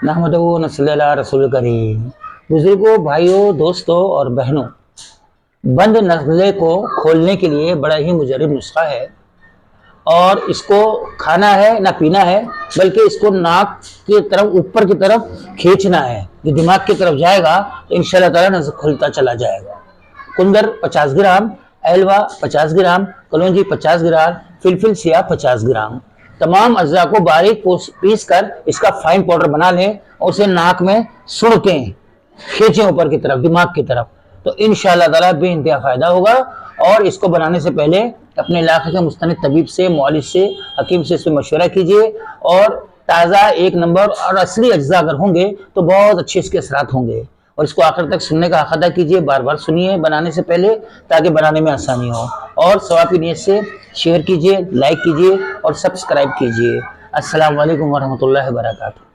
نحمدہ و نصلی علی رسول کریم۔ بزرگوں، بھائیوں، دوستوں اور بہنوں، بند نزلے کو کھولنے کے لیے بڑا ہی مجرب نسخہ ہے، اور اس کو کھانا ہے نہ پینا ہے، بلکہ اس کو ناک کی طرف اوپر کی طرف کھینچنا ہے۔ جو دماغ کی طرف جائے گا تو انشاءاللہ تعالیٰ نزلہ کھلتا چلا جائے گا۔ کندر 50 گرام، ایلوا 50 گرام، کلونجی 50 گرام، فلفل سیاہ 50 گرام، تمام اجزاء کو باریک پیس کر اس کا فائن پاؤڈر بنا لیں اور اسے ناک میں سڑکیں، کھینچیں اوپر کی طرف، دماغ کی طرف، تو انشاءاللہ تعالیٰ بے انتہا فائدہ ہوگا۔ اور اس کو بنانے سے پہلے اپنے علاقے کے مستند طبیب سے، معالج سے، حکیم سے اس میں مشورہ کیجیے، اور تازہ ایک نمبر اور اصلی اجزاء اگر ہوں گے تو بہت اچھے اس کے اثرات ہوں گے۔ اور اس کو آخر تک سننے کا حق ادا کیجیے، بار بار سنیے بنانے سے پہلے، تاکہ بنانے میں آسانی ہو، اور ثواب کی نیت سے شیئر کیجیے، لائک کیجیے اور سبسکرائب کیجیے۔ السلام علیکم ورحمۃ اللہ وبرکاتہ۔